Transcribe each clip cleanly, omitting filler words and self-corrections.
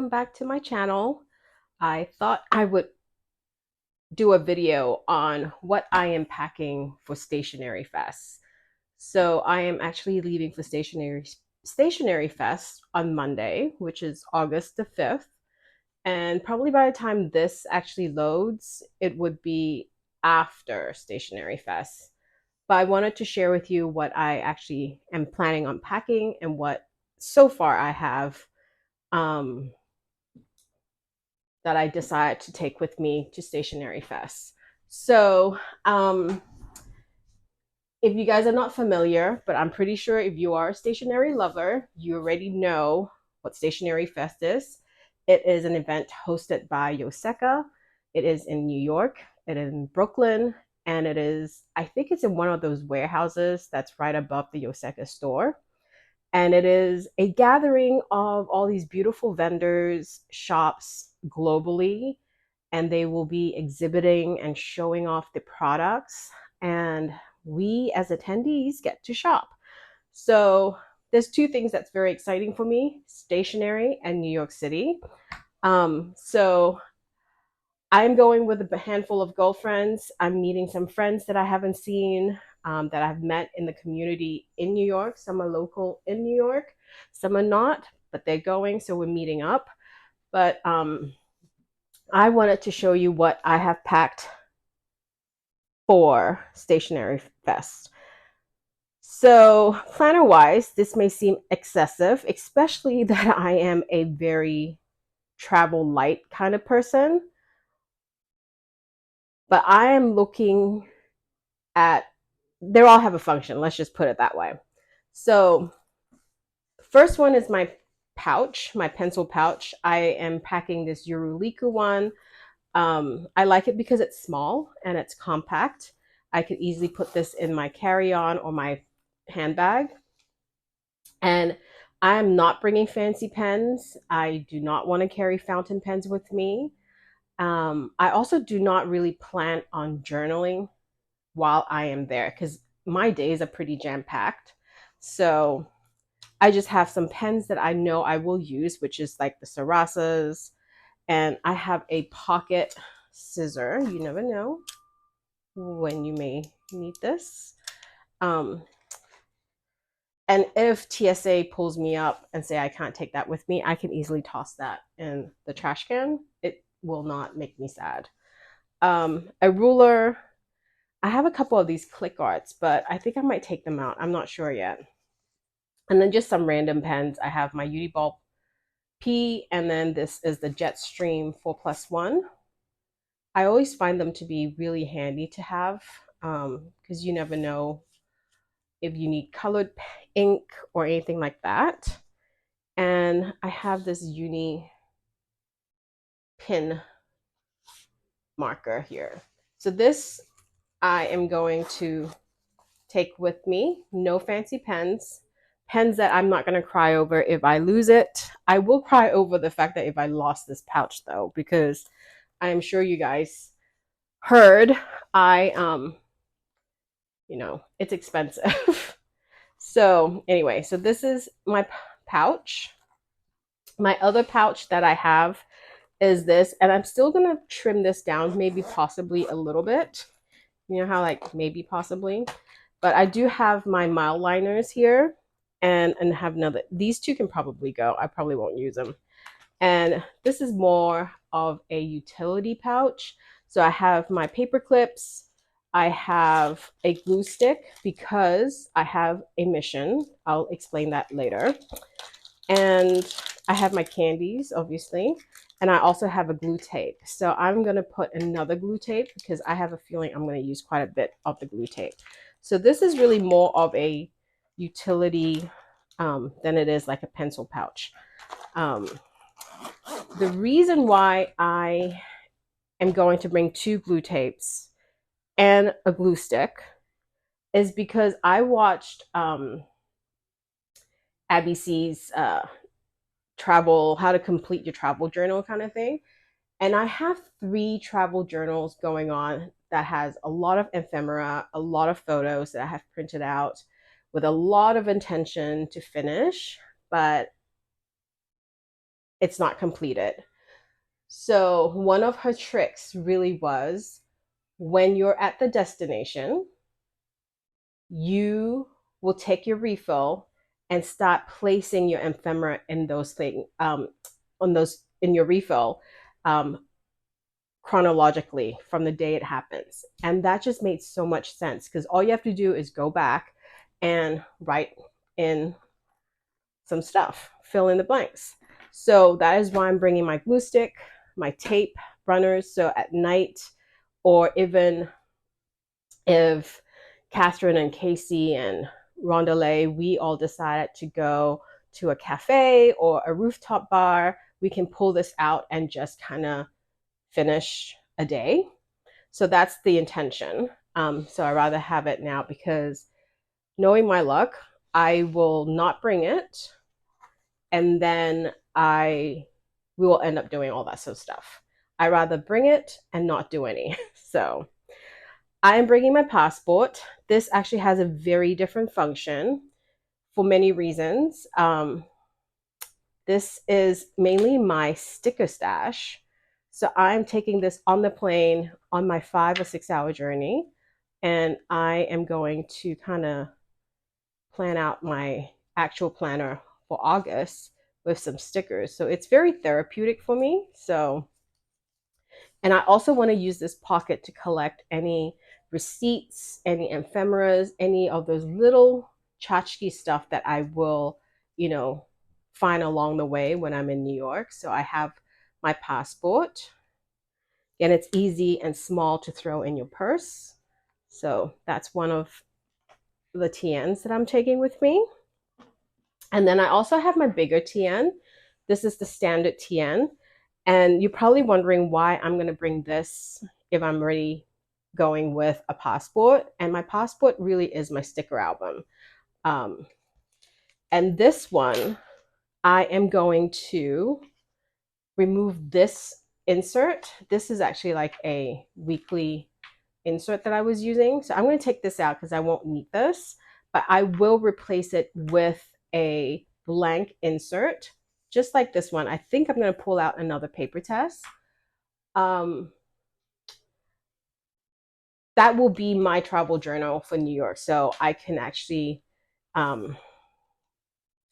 welcome back to my channel. I thought I would do a video on what I am packing for Stationery Fest. So I am actually leaving for Stationery Fest on Monday, which is August the 5th. And probably by the time this actually loads, it would be after Stationery Fest. But I wanted to share with you what I actually am planning on packing and what so far I have um, that I decided to take with me to Stationery Fest. So, if you guys are not familiar, but I'm pretty sure if you are a stationery lover, you already know what Stationery Fest is. It is an event hosted by Jul-Dec. It is in New York, it is in Brooklyn, and it is, I think it's in one of those warehouses that's right above the Jul-Dec store. And it is a gathering of all these beautiful vendors, shops globally, and they will be exhibiting and showing off the products. And we as attendees get to shop. So there's two things that's very exciting for me: stationery and New York City. So I'm going with a handful of girlfriends. I'm meeting some friends that I haven't seen, that I've met in the community in New York. Some are local in New York, some are not, but they're going, so we're meeting up. But I wanted to show you what I have packed for Stationery Fest. So, planner wise, this may seem excessive, especially that I am a very travel light kind of person. But I am looking at, they all have a function, let's just put it that way. So, first one is my pouch, my pencil pouch. I am packing this Jul-Dec one. I like it because it's small and it's compact. I could easily put this in my carry-on or my handbag. And I'm not bringing fancy pens. I do not want to carry fountain pens with me. I also do not really plan on journaling while I am there because my days are pretty jam-packed. So I just have some pens that I know I will use, which is like the Sarasas, and I have a pocket scissor. You never know when you may need this. And if TSA pulls me up and say I can't take that with me, I can easily toss that in the trash can. It will not make me sad. A ruler. I have a couple of these click arts, but I think I might take them out. I'm not sure yet. And then just some random pens. I have my Uniball P, and then this is the Jetstream 4+1. I always find them to be really handy to have, because you never know if you need colored ink or anything like that. And I have this uni pin marker here. So this I am going to take with me. No fancy pens. Pens that I'm not going to cry over if I lose it. I will cry over the fact that if I lost this pouch though, because I am sure you guys heard it's expensive. So anyway, so this is my pouch. My other pouch that I have is this, and I'm still gonna trim this down, maybe possibly a little bit. You know how like maybe possibly, but I do have my mile liners here, and have another. These two can probably go. I probably won't use them. And this is more of a utility pouch. So I have my paper clips. I have a glue stick because I have a mission. I'll explain that later. And I have my candies, obviously. And I also have a glue tape. So I'm going to put another glue tape because I have a feeling I'm going to use quite a bit of the glue tape. So this is really more of a utility than it is like a pencil pouch. The reason why I am going to bring two glue tapes and a glue stick is because I watched Abby C's travel, how to complete your travel journal kind of thing. And I have 3 travel journals going on that has a lot of ephemera, a lot of photos that I have printed out with a lot of intention to finish, but it's not completed. So one of her tricks really was, when you're at the destination, you will take your refill and start placing your ephemera in those things, on those in your refill, um, chronologically from the day it happens. And that just made so much sense, because all you have to do is go back and write in some stuff, fill in the blanks. So that is why I'm bringing my glue stick, my tape runners. So at night, or even if Catherine and Casey and Rondelay, we all decided to go to a cafe or a rooftop bar, we can pull this out and just kind of finish a day. So that's the intention. So I rather have it now, because knowing my luck, I will not bring it, and then we will end up doing all that sort of stuff. I rather bring it and not do any. So I am bringing my passport. This actually has a very different function for many reasons. This is mainly my sticker stash. So I'm taking this on the plane on my 5 or 6 hour journey, and I am going to kind of plan out my actual planner for August with some stickers. So it's very therapeutic for me. So, and I also want to use this pocket to collect any receipts, any ephemeras, any of those little tchotchke stuff that I will, find along the way when I'm in New York. So I have my passport, and it's easy and small to throw in your purse. So that's one of the TNs that I'm taking with me. And then I also have my bigger TN. This is the standard TN. And you're probably wondering why I'm going to bring this if I'm already going with a passport. And my passport really is my sticker album. And this one, I am going to remove this insert. This is actually like a weekly insert that I was using. So I'm going to take this out because I won't need this, but I will replace it with a blank insert, just like this one. I think I'm going to pull out another Papertess. That will be my travel journal for New York. So I can actually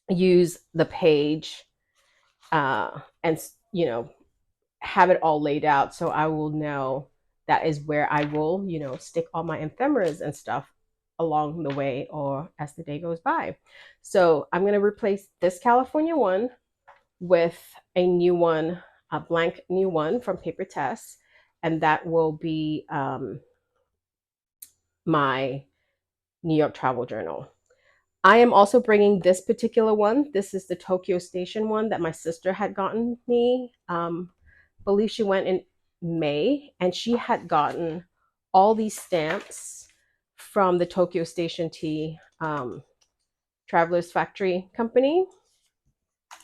use the page and, have it all laid out. So I will know that is where I will, stick all my ephemeras and stuff along the way or as the day goes by. So I'm going to replace this California one with a new one, a blank new one from Papertess, and that will be my New York travel journal. I am also bringing this particular one. This is the Tokyo Station one that my sister had gotten me. I believe she went in May, and she had gotten all these stamps from the Tokyo Station Tea Travelers Factory Company.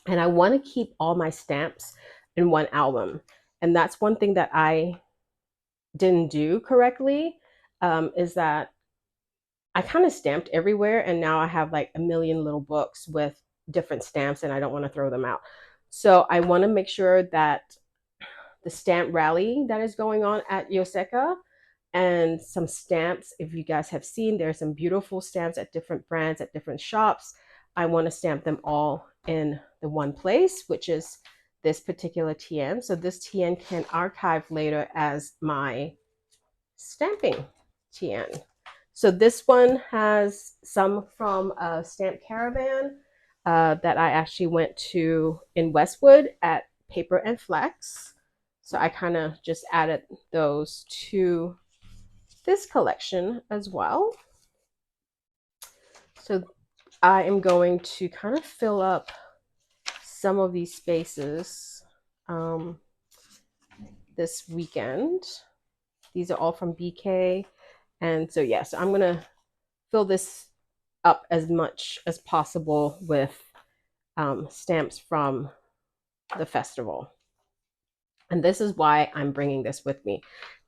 And I want to keep all my stamps in one album. And that's one thing that I didn't do correctly, is that I kind of stamped everywhere, and now I have like a million little books with different stamps, and I don't want to throw them out. So I want to make sure that the stamp rally that is going on at Yoseka, and some stamps, if you guys have seen, there's some beautiful stamps at different brands, at different shops. I want to stamp them all in the one place, which is this particular TN. So this TN can archive later as my stamping TN. So this one has some from Stamp Caravan that I actually went to in Westwood at Paper and Flex. So I kind of just added those to this collection as well. So I am going to kind of fill up some of these spaces this weekend. These are all from BK. And so, yeah, so I'm going to fill this up as much as possible with stamps from the festival. And this is why I'm bringing this with me.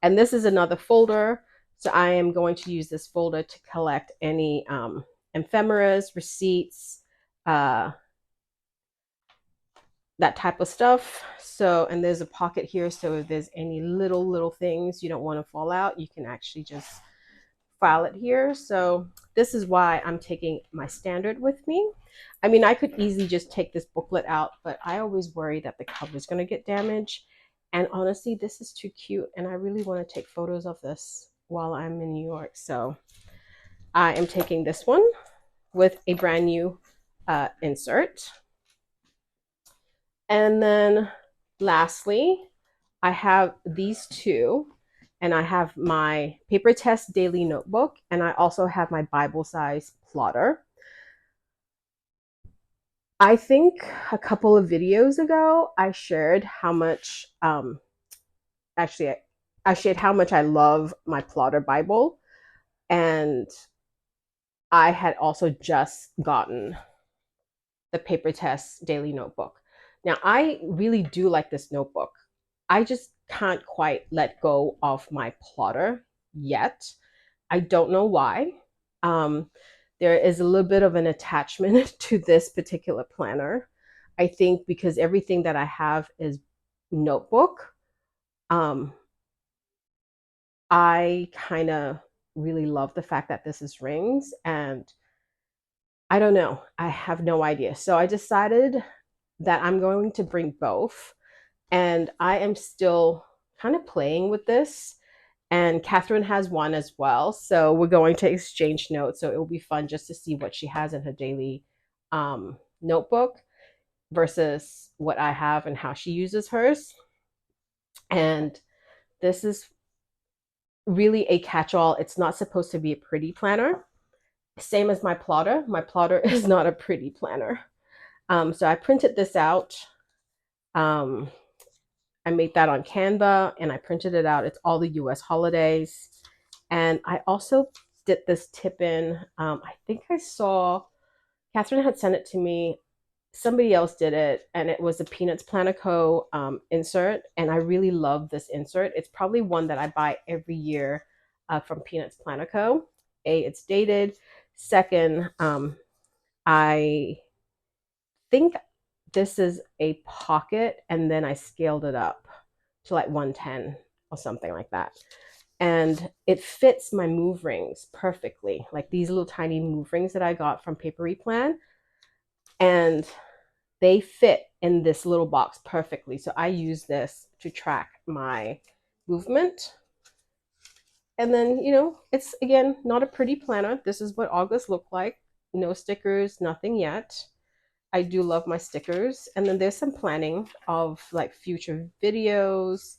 And this is another folder. So I am going to use this folder to collect any ephemeras, receipts, that type of stuff. So, and there's a pocket here, so if there's any little things you don't want to fall out, you can actually just file it here. So this is why I'm taking my standard with me. I mean, I could easily just take this booklet out, but I always worry that the cover is going to get damaged. And honestly, this is too cute, and I really want to take photos of this while I'm in New York. So I am taking this one with a brand new insert. And then lastly, I have these two, and I have my Papertess daily notebook, and I also have my Bible size plotter. I think a couple of videos ago, I shared how much, actually, I shared how much I love my plotter Bible, and I had also just gotten the Papertess daily notebook. Now, I really do like this notebook. I just can't quite let go of my plotter yet. I don't know why. Um, there is a little bit of an attachment to this particular planner. I think because everything that I have is notebook, um, I kind of really love the fact that this is rings, and I don't know. I have no idea. So I decided that I'm going to bring both, and I am still kind of playing with this. And Catherine has one as well. So we're going to exchange notes. So it will be fun just to see what she has in her daily notebook versus what I have and how she uses hers. And this is really a catch all. It's not supposed to be a pretty planner. Same as my plotter. My plotter is not a pretty planner. So I printed this out. Um, I made that on Canva and I printed it out. It's all the US holidays. And I also did this tip in. I think I saw Catherine had sent it to me. Somebody else did it, and it was a Peanuts Planico insert. And I really love this insert. It's probably one that I buy every year from Peanuts Planico. A, it's dated. Second, I think this is a pocket, and then I scaled it up to like 110 or something like that. And it fits my move rings perfectly, like these little tiny move rings that I got from Papery Plan, and they fit in this little box perfectly. So I use this to track my movement. And then, you know, it's again not a pretty planner. This is what August looked like. No stickers, nothing yet. I do love my stickers. And then there's some planning of like future videos.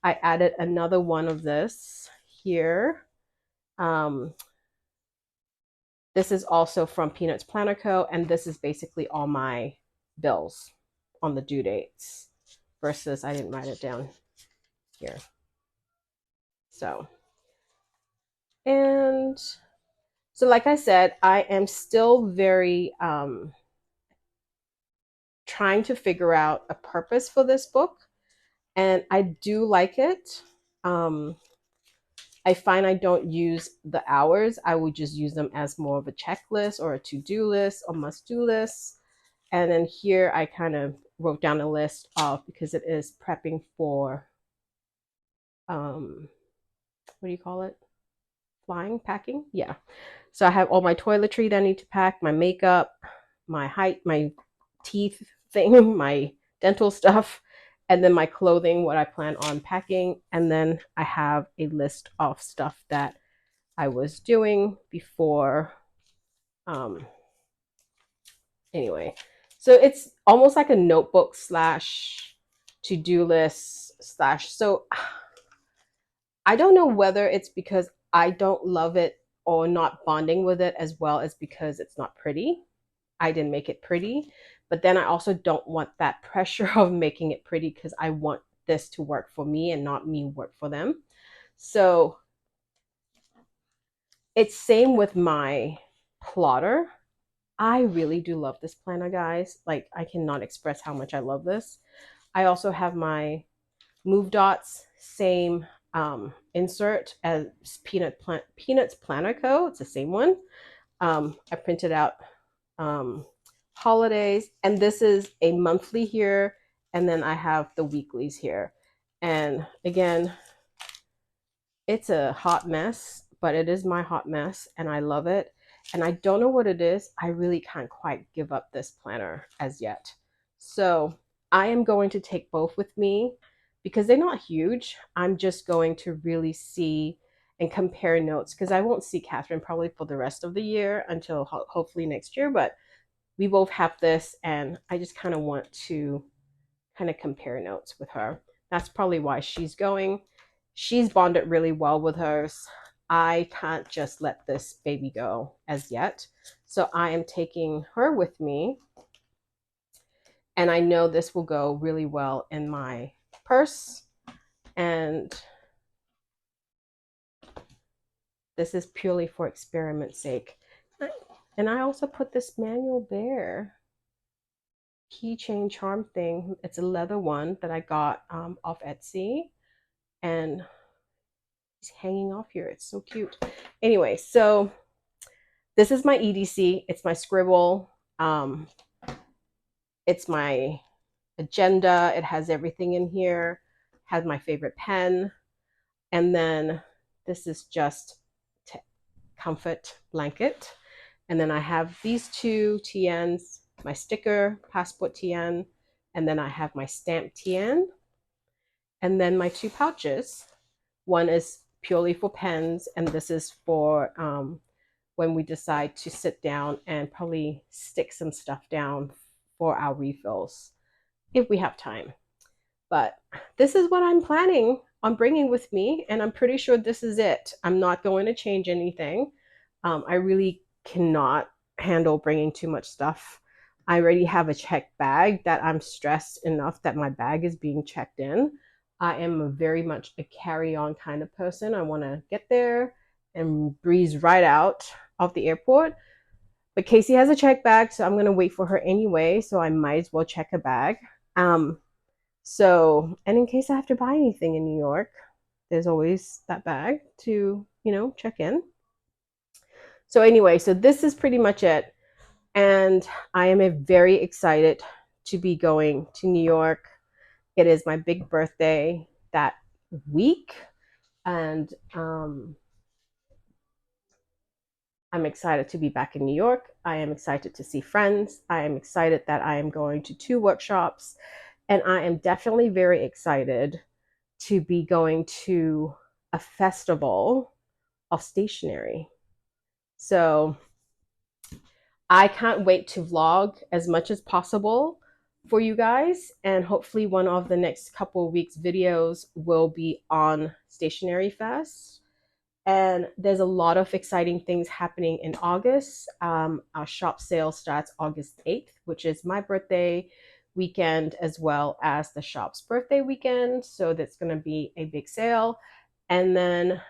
I added another one of this here. This is also from Peanuts Planner Co. And this is basically all my bills on the due dates versus I didn't write it down here. So, and so like I said, I am still very trying to figure out a purpose for this book. And I do like it. I find I don't use the hours. I would just use them as more of a checklist or a to-do list or must-do list. And then here I kind of wrote down a list of, because it is prepping for, what do you call it? Flying, packing? Yeah. So I have all my toiletry that I need to pack, my makeup, my height, my teeth thing, my dental stuff, and then my clothing, what I plan on packing. And then I have a list of stuff that I was doing before. Anyway, so it's almost like a notebook slash to-do list slash. So I don't know whether it's because I don't love it or not bonding with it as well as because it's not pretty. I didn't make it pretty, but then I also don't want that pressure of making it pretty because I want this to work for me and not me work for them. So it's same with my plotter. I really do love this planner, guys. Like, I cannot express how much I love this. I also have my Move Dots, same insert as Peanuts Planner Co. It's the same one. I printed out holidays, and this is a monthly here, And then I have the weeklies here. And again, it's a hot mess, but it is my hot mess and I love it. And I don't know what it is. I really can't quite give up this planner as yet. So I am going to take both with me because they're not huge. I'm just going to really see and compare notes because I won't see Catherine probably for the rest of the year until hopefully next year. But we both have this and I just kind of want to kind of compare notes with her. That's probably why she's going. She's bonded really well with hers. I can't just let this baby go as yet. So I am taking her with me. And I know this will go really well in my purse. And this is purely for experiment's sake. And I also put this Manual Bear keychain charm thing. It's a leather one that I got off Etsy. And he's hanging off here. It's so cute. Anyway, so this is my EDC. It's my scribble. It's my agenda. It has everything in here. Has my favorite pen. And then this is just comfort blanket. And then I have these two TNs, my sticker, passport TN, and then I have my stamp TN. And then my two pouches. One is purely for pens, and this is for when we decide to sit down and probably stick some stuff down for our refills if we have time. But this is what I'm planning on bringing with me, and I'm pretty sure this is it. I'm not going to change anything. I really cannot handle bringing too much stuff. I already have a checked bag that I'm stressed enough that my bag is being checked in. I am very much a carry-on kind of person. I want to get there and breeze right out of the airport. But Casey has a check bag, so I'm going to wait for her anyway. So I might as well check a bag. And in case I have to buy anything in New York, there's always that bag to, check in. So anyway, so this is pretty much it. And I am very excited to be going to New York. It is my big birthday that week. And I'm excited to be back in New York. I am excited to see friends. I am excited that I am going to 2 workshops. And I am definitely very excited to be going to a festival of stationery. So I can't wait to vlog as much as possible for you guys. And hopefully one of the next couple of weeks videos will be on Stationery Fest. And there's a lot of exciting things happening in August. Our shop sale starts August 8th, which is my birthday weekend, as well as the shop's birthday weekend. So that's going to be a big sale. And then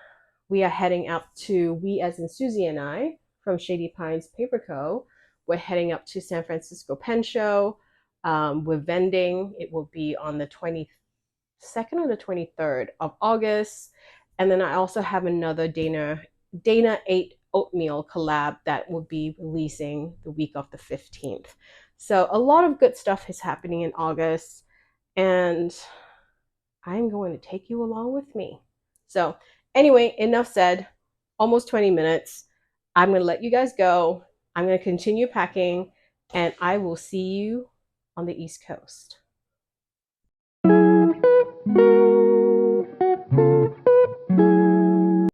we are heading up to, we as in Susie and I, from Shady Pines Paper Co., we're heading up to San Francisco Pen Show. With vending. It will be on the 22nd or the 23rd of August. And then I also have another Dana 8 oatmeal collab that will be releasing the week of the 15th. So a lot of good stuff is happening in August, and I'm going to take you along with me. So anyway, enough said. Almost 20 minutes. I'm going to let you guys go. I'm going to continue packing, and I will see you on the East Coast.